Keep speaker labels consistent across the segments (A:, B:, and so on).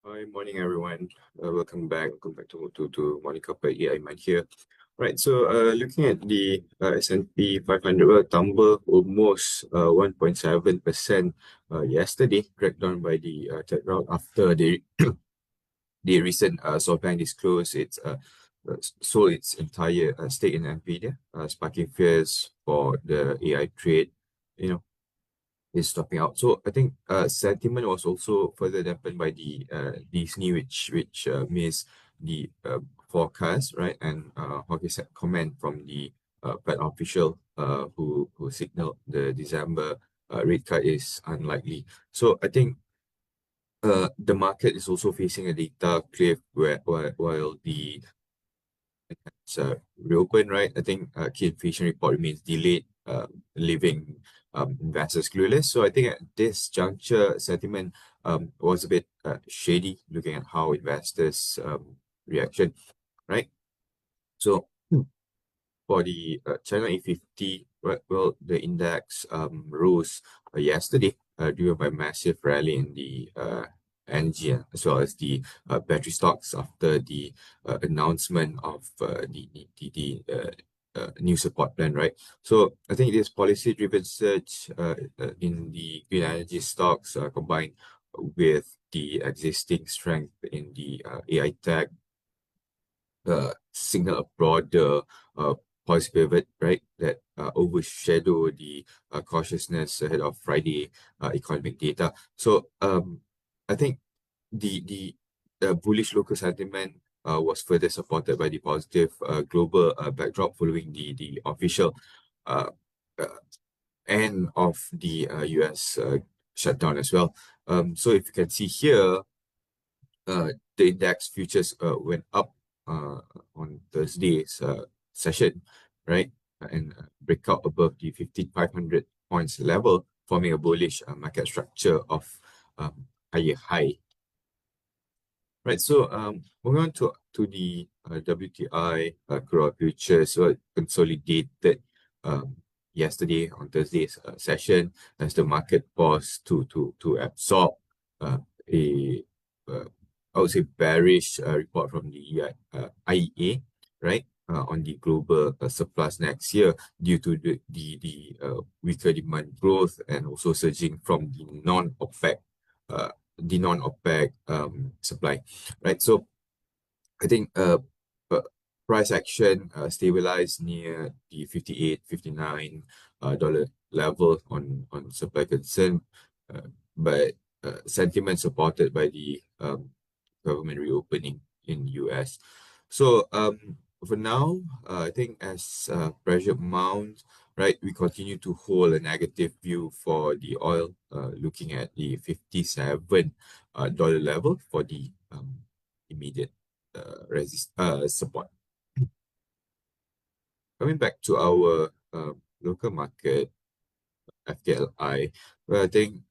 A: Hi, morning everyone. Welcome back. Welcome back to Morning Cup by Aiman here. Right, so looking at the S&P 500, well, tumble almost 1.7% yesterday, dragged down by the tech rout after the recent SoftBank disclosed sold its entire stake in Nvidia, sparking fears for the AI trade. You know, is stopping out. So I think sentiment was also further dampened by the Disney, which missed the forecast, right? And Hockey said comment from the Fed official who signaled the December rate cut is unlikely. So I think the market is also facing a data cliff while the reopen, right? I think key inflation report remains delayed, leaving investors clueless. So I think at this juncture, sentiment was a bit shady, looking at how investors reaction, right? So for the China A50, right, well, the index rose yesterday, driven by massive rally in the energy as well as the battery stocks after the announcement of the new support plan, right? So I think this policy-driven surge in the green energy stocks combined with the existing strength in the AI tech signal a broader policy pivot, right, that overshadow the cautiousness ahead of Friday economic data. So I think the bullish local sentiment was further supported by the positive global backdrop following the official uh, uh, end of the US shutdown as well. So if you can see here, the index futures went up uh, on Thursday's session, right? And break out above the 5,500 points level, forming a bullish market structure of higher high. Right, so moving on to the WTI crude oil futures, so it consolidated yesterday on Thursday's session as the market paused to absorb a uh, I would say bearish report from the IEA, right, on the global surplus next year due to the weaker demand growth and also surging from the non-OPEC supply, right? So I think uh, price action stabilized near the 58, 59 dollar level on supply concern, but sentiment supported by the government reopening in US. So for now, I think as pressure mounts, right, we continue to hold a negative view for the oil, looking at the 57 dollar level for the immediate support. Coming back to our local market, FKLI, well, I think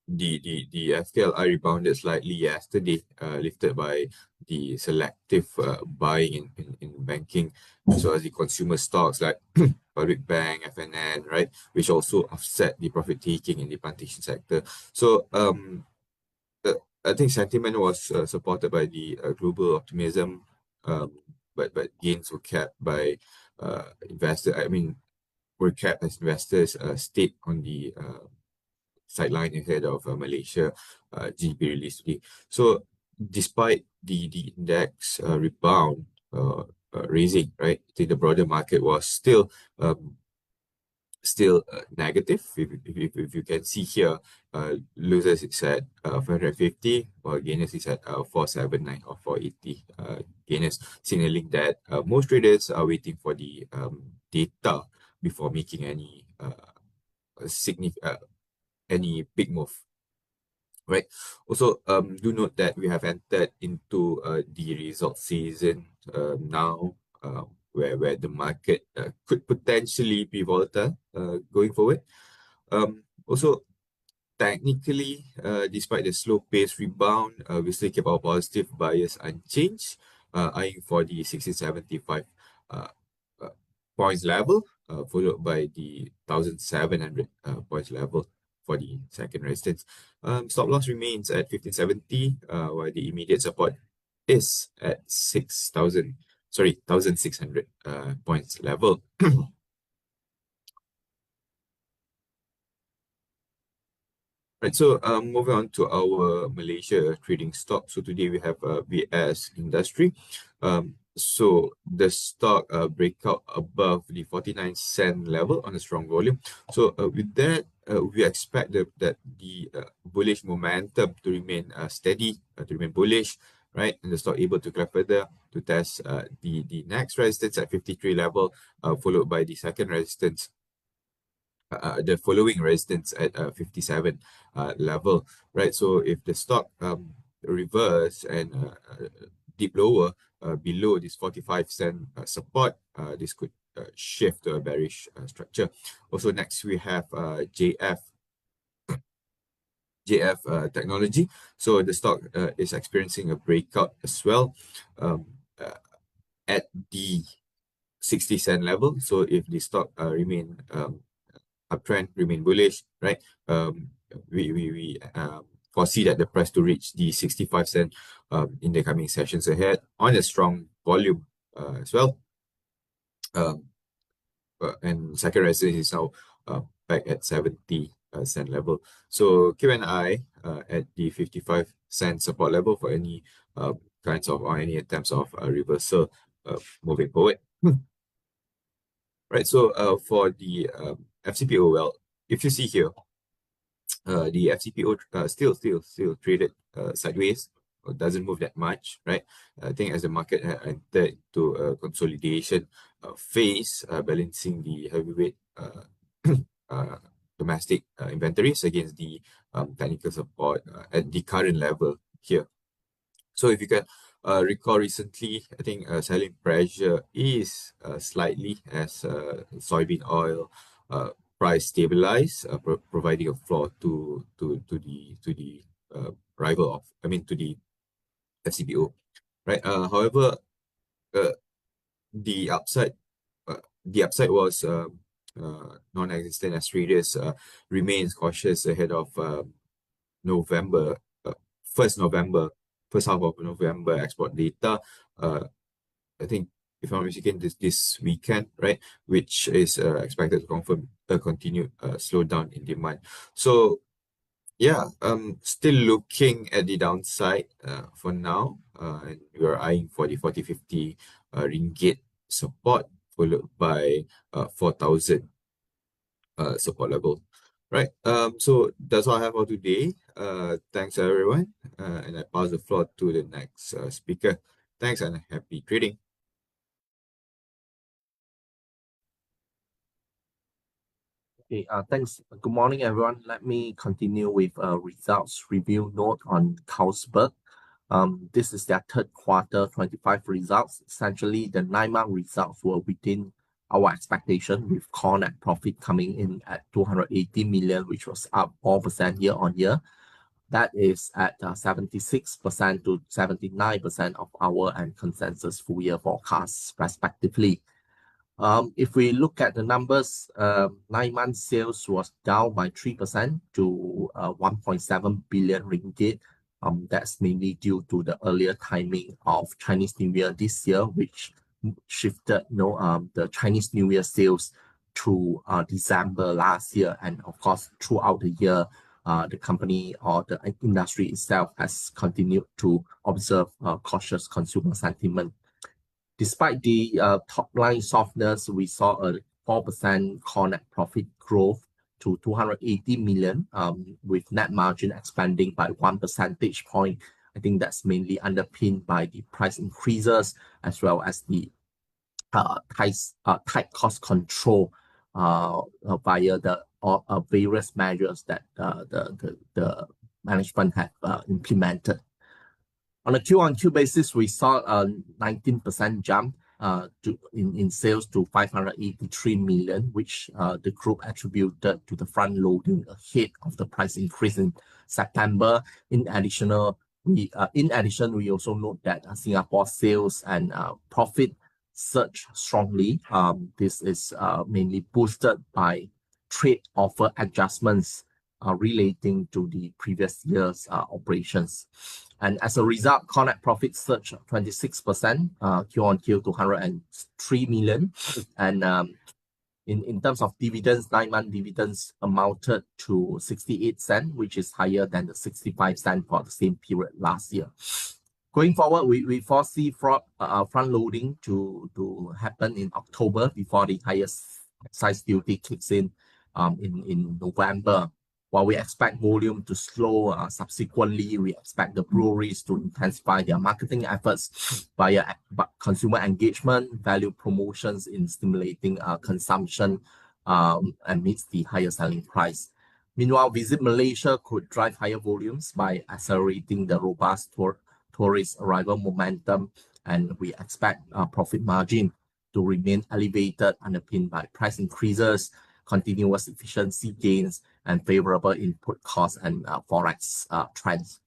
A: the FKLI rebounded slightly yesterday, lifted by the selective buying in banking, as well as the consumer stocks like Public Bank, FNN, right, which also offset the profit taking in the plantation sector. So I think sentiment was supported by the global optimism, um, but gains were capped by investor. I mean, were capped as investors stayed on the sideline ahead of Malaysia GDP release today. So despite the index rebound raising, right, I think the broader market was still negative. If you can see here, losers is at 550, while gainers is at 479 or 480 gainers, signaling that most traders are waiting for the data before making any big move. Right. Also, do note that we have entered into the result season now, where the market could potentially be volatile going forward. Also, technically, despite the slow pace rebound, we still keep our positive bias unchanged, eyeing for the 1675 uh, uh, points level, followed by the 1700 points level. for the second resistance. Stop loss remains at 1570, while the immediate support is at 1,600 points level. Right, so moving on to our Malaysia trading stock. So today we have VS Industry. So the stock breakout above the 49 cent level on a strong volume. So with that, we expect that the bullish momentum to remain steady, to remain bullish, right? And the stock able to climb further to test the next resistance at 53 level, followed by the second resistance, the following resistance at 57 level, right? So if the stock reverse and dip lower below this 45 cent support, this could shift to a bearish structure. Also, next we have JF Technology. So the stock is experiencing a breakout as well at the 60 cent level. So if the stock remain uptrend, remain bullish, right? We foresee that the price to reach the 65 cent in the coming sessions ahead on a strong volume as well. And second resistance is now back at 70 cent level. So keep an eye at the 55 cent support level for any kinds of or any attempts of reversal moving forward. Right, so for the FCPO, well, if you see here, the FCPO still traded sideways, or doesn't move that much, right? I think as the market entered into a consolidation phase, balancing the heavyweight domestic inventories against the technical support at the current level here. So if you can recall recently, I think selling pressure is slightly as soybean oil price stabilize, providing a floor to the rival of, to the FCPO, right? However, the upside was non-existent as traders remains cautious ahead of November, first half of November export data. I think, if I'm not mistaken, this weekend, right, which is expected to confirm a continued slowdown in demand. So yeah, still looking at the downside for now, and we are eyeing for the 40-50 ringgit support, followed by 4,000 support level. Right. So that's all I have for today. Thanks everyone. And I pass the floor to the next speaker. Thanks and happy trading.
B: Okay, thanks. Good morning, everyone. Let me continue with a results review note on Carlsberg. This is their third quarter 25 results. Essentially, the 9-month results were within our expectation, with core net profit coming in at 280 million, which was up 4% year on year. That is at 76% to 79% of our and consensus full year forecasts, respectively. If we look at the numbers, 9-month sales was down by 3% to 1.7 billion ringgit. That's mainly due to the earlier timing of Chinese New Year this year, which shifted the Chinese New Year sales to December last year. And of course, throughout the year, the company or the industry itself has continued to observe cautious consumer sentiment. Despite the top line softness, we saw a 4% core net profit growth to 280 million, with net margin expanding by 1 percentage point. I think that's mainly underpinned by the price increases as well as the tight cost control via the various measures that the management have implemented. On a Q-on-Q basis, we saw a 19% jump in sales to 583 million, which the group attributed to the front loading ahead of the price increase in September. In addition, we also note that Singapore sales and profit surged strongly. This is mainly boosted by trade offer adjustments relating to the previous year's operations. And as a result, core net profit surged 26% Q on Q to 103 million. And in terms of dividends, 9-month dividends amounted to 68 cents, which is higher than the 65 cents for the same period last year. Going forward, we foresee front loading to happen in October before the highest excise duty kicks in November. While we expect volume to slow subsequently, we expect the breweries to intensify their marketing efforts via consumer engagement, value promotions in stimulating consumption amidst the higher selling price. Meanwhile, Visit Malaysia could drive higher volumes by accelerating the robust tourist arrival momentum, and we expect profit margin to remain elevated, underpinned by price increases, continuous efficiency gains, and favorable input costs and forex trends.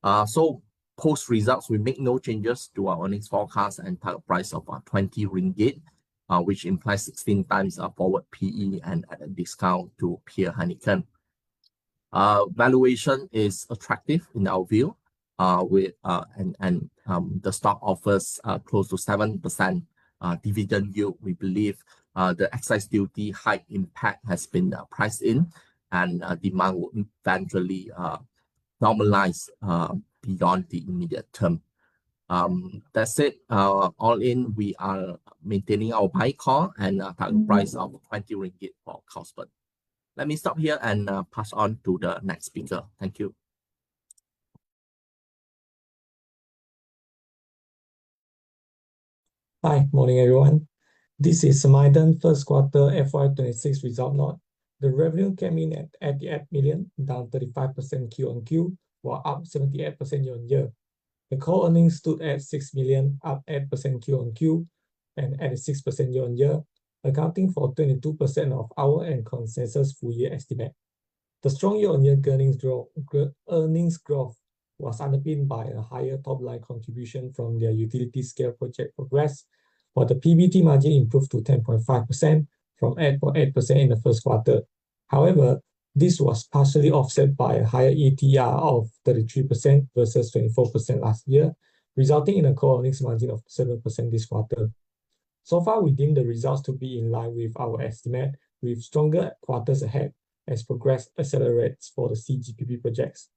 B: So post results, we make no changes to our earnings forecast and target price of 20 ringgit, which implies 16 times forward PE and at a discount to peer Heineken. Valuation is attractive in our view, the stock offers close to 7% dividend yield. We believe the excise duty hike impact has been priced in, and demand will eventually normalize beyond the immediate term. That's it. All in, we are maintaining our buy call and target price of 20 ringgit for Carlsberg. Let me stop here and pass on to the next speaker. Thank you.
C: Hi, morning everyone. This is Samaiden first quarter FY26 result note. The revenue came in at 88 million, down 35% Q on Q, while up 78% year on year. The core earnings stood at 6 million, up 8% Q on Q, and 86% year on year, accounting for 22% of our and consensus full year estimate. The strong year on year earnings growth was underpinned by a higher top line contribution from their utility scale project progress, while the PBT margin improved to 10.5% from 8.8% in the first quarter. However, this was partially offset by a higher ETR of 33% versus 24% last year, resulting in a core earnings margin of 7% this quarter. So far, we deem the results to be in line with our estimate, with stronger quarters ahead as progress accelerates for the CGPP projects.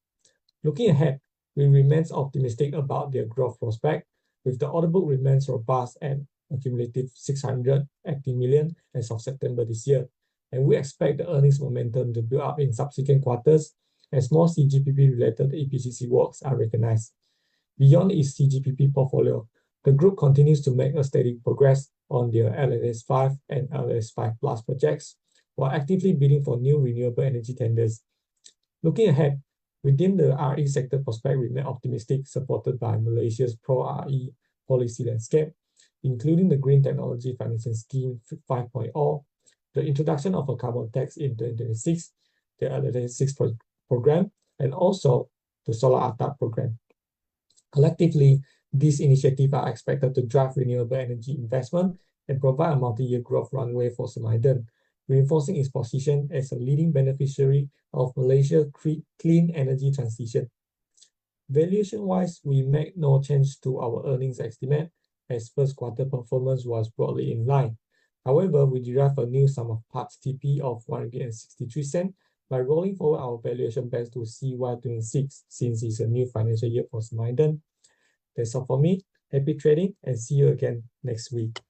C: Looking ahead, we remain optimistic about their growth prospect, with the order book remains robust at a cumulative 680 million as of September this year, and we expect the earnings momentum to build up in subsequent quarters as more CGPP-related EPCC works are recognized. Beyond its CGPP portfolio, the group continues to make a steady progress on their LLS5 and LLS5 Plus projects, while actively bidding for new renewable energy tenders. Looking ahead, within the RE sector prospect remain optimistic, supported by Malaysia's pro-RE policy landscape, including the Green Technology Financing Scheme 5.0, the introduction of a carbon tax in 2026, the LLS6 program, and also the Solar ATAP program. Collectively, these initiatives are expected to drive renewable energy investment and provide a multi-year growth runway for Samaiden, reinforcing its position as a leading beneficiary of Malaysia's clean energy transition. Valuation-wise, we make no change to our earnings estimate, as first quarter performance was broadly in line. However, we derive a new sum of parts TP of 163 cents by rolling forward our valuation back to CY26, since it's a new financial year for Samaiden. That's all for me. Happy trading and see you again next week.